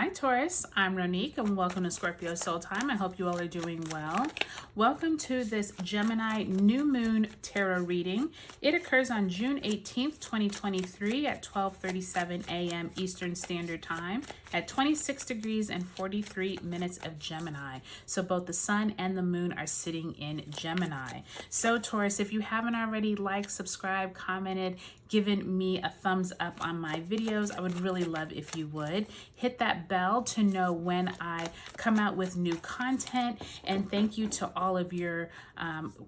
Hi Taurus, I'm Ronique and welcome to Scorpio Soul Time. I hope you all are doing well. Welcome to this Gemini New Moon Tarot reading. It occurs on June 18th, 2023 at 12:37 a.m. Eastern Standard Time at 26 degrees and 43 minutes of Gemini. So both the sun and the moon are sitting in Gemini. So Taurus, if you haven't already liked, subscribed, commented, given me a thumbs up on my videos, I would really love if you would. Hit that bell to know when I come out with new content, and thank you to all of your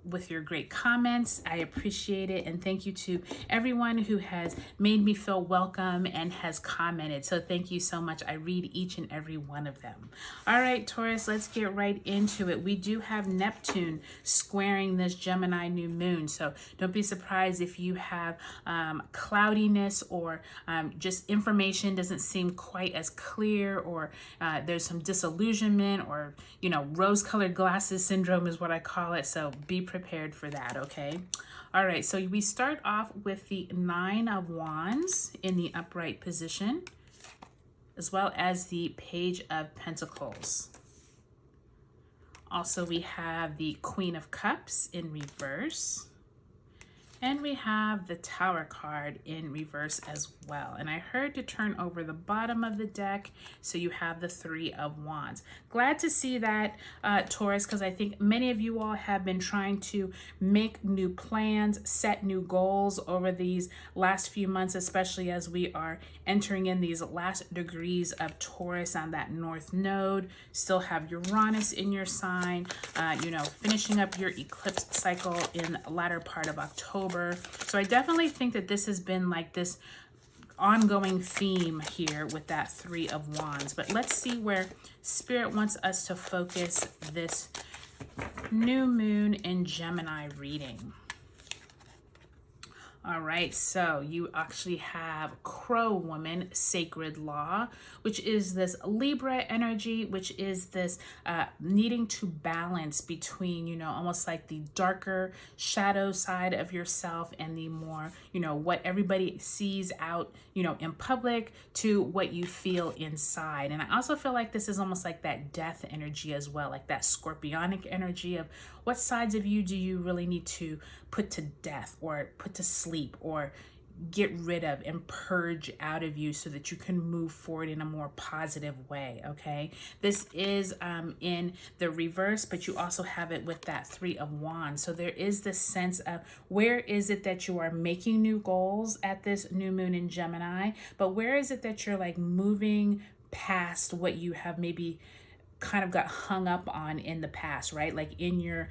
with your great comments. I appreciate it, and thank you to everyone who has made me feel welcome and has commented. So thank you so much. I read each and every one of them. All right, Taurus, let's get right into it. We do have Neptune squaring this Gemini new moon, so don't be surprised if you have cloudiness or just information doesn't seem quite as clear, or there's some disillusionment, or rose-colored glasses syndrome is what I call it. So be prepared for that. Okay. All right, so we start off with the Nine of Wands in the upright position, as well as the Page of Pentacles. Also, we have the Queen of Cups in reverse. And we have the Tower card in reverse as well. And I heard to turn over the bottom of the deck, so you have the Three of Wands. Glad to see that, Taurus, because I think many of you all have been trying to make new plans, set new goals over these last few months, especially as we are entering in these last degrees of Taurus on that North Node. Still have Uranus in your sign, finishing up your eclipse cycle in the latter part of October. So I definitely think that this has been like this ongoing theme here with that Three of Wands. But let's see where Spirit wants us to focus this new moon in Gemini reading. All right, so you actually have Crow Woman, Sacred Law, which is this Libra energy, which is this needing to balance between, almost like the darker shadow side of yourself and the more, what everybody sees out, in public to what you feel inside. And I also feel like this is almost like that death energy as well, like that scorpionic energy of what sides of you do you really need to put to death or put to sleep or get rid of and purge out of you so that you can move forward in a more positive way. Okay, this is in the reverse, but you also have it with that Three of Wands. So there is this sense of where is it that you are making new goals at this new moon in Gemini, but where is it that you're like moving past what you have maybe kind of got hung up on in the past, right? Like in your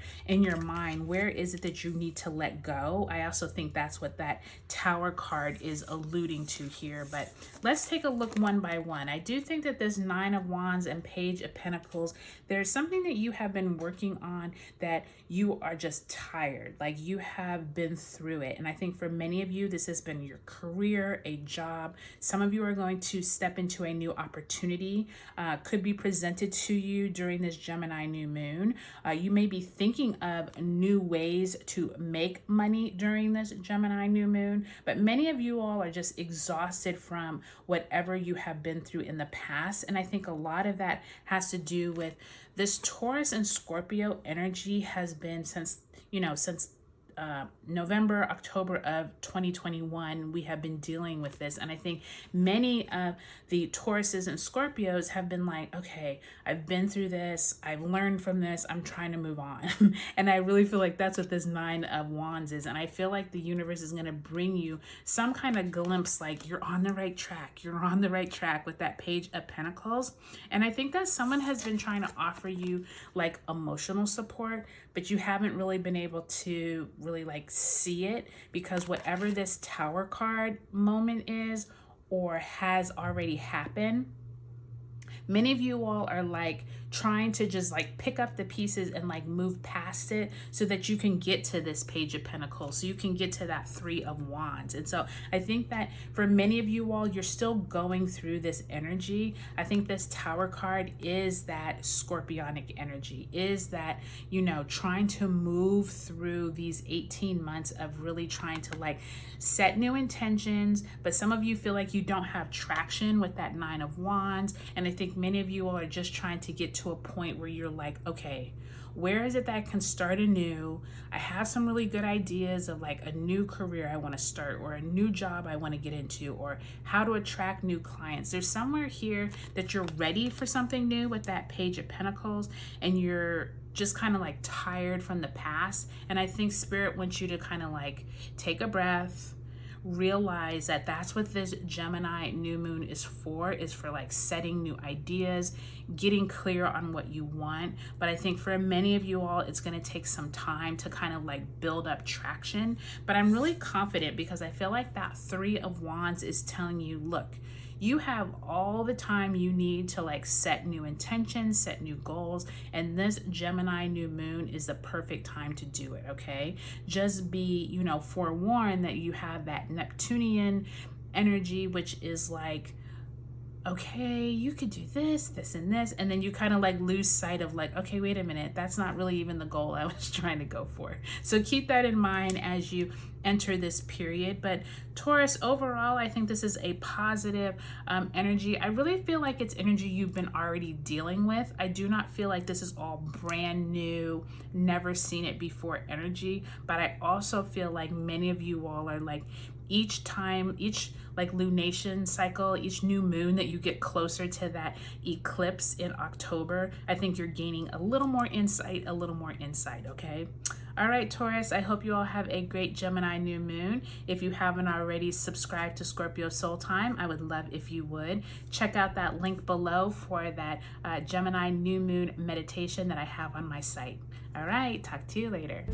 mind, where is it that you need to let go? I also think that's what that Tower card is alluding to here. But let's take a look one by one. I do think that this Nine of Wands and Page of Pentacles, there's something that you have been working on that you are just tired, like you have been through it. And I think for many of you, this has been your career, a job. Some of you are going to step into a new opportunity, could be presented to you during this Gemini new moon. You may be thinking of new ways to make money during this Gemini new moon, but many of you all are just exhausted from whatever you have been through in the past. And I think a lot of that has to do with this Taurus and Scorpio energy has been since November, October of 2021, we have been dealing with this. And I think many of the Tauruses and Scorpios have been like, okay, I've been through this. I've learned from this. I'm trying to move on. And I really feel like that's what this Nine of Wands is. And I feel like the universe is going to bring you some kind of glimpse, like you're on the right track. You're on the right track with that Page of Pentacles. And I think that someone has been trying to offer you like emotional support, but you haven't really been able to really like see it, because whatever this Tower card moment is or has already happened Many of you all are like trying to just like pick up the pieces and like move past it so that you can get to this Page of Pentacles, so you can get to that Three of Wands. And so I think that for many of you all, you're still going through this energy. I think this Tower card is that scorpionic energy, is that, you know, trying to move through these 18 months of really trying to like set new intentions. But some of you feel like you don't have traction with that Nine of Wands. And I think many of you all are just trying to get to a point where you're like, okay, where is it that I can start anew? I have some really good ideas of like a new career I want to start, or a new job I want to get into, or how to attract new clients. There's somewhere here that you're ready for something new with that Page of Pentacles, and you're just kind of like tired from the past. And I think Spirit wants you to kind of like take a breath, realize that that's what this Gemini new moon is for like setting new ideas, getting clear on what you want. But I think for many of you all, it's going to take some time to kind of like build up traction. But I'm really confident because I feel like that Three of Wands is telling you, look, you have all the time you need to like set new intentions, set new goals, and this Gemini new moon is the perfect time to do it, okay? Just be, you know, forewarned that you have that Neptunian energy, which is like, okay, you could do this, this, and this, and then you kind of like lose sight of like, okay, wait a minute, that's not really even the goal I was trying to go for. So keep that in mind as you enter this period. But Taurus, overall, I think this is a positive energy. I really feel like it's energy you've been already dealing with. I do not feel like this is all brand new, never seen it before energy, but I also feel like many of you all are like, each like lunation cycle, each new moon that you get closer to that eclipse in October, I think you're gaining a little more insight, okay? All right, Taurus, I hope you all have a great Gemini new moon. If you haven't already subscribed to Scorpio Soul Time, I would love if you would. Check out that link below for that Gemini new moon meditation that I have on my site. All right, talk to you later.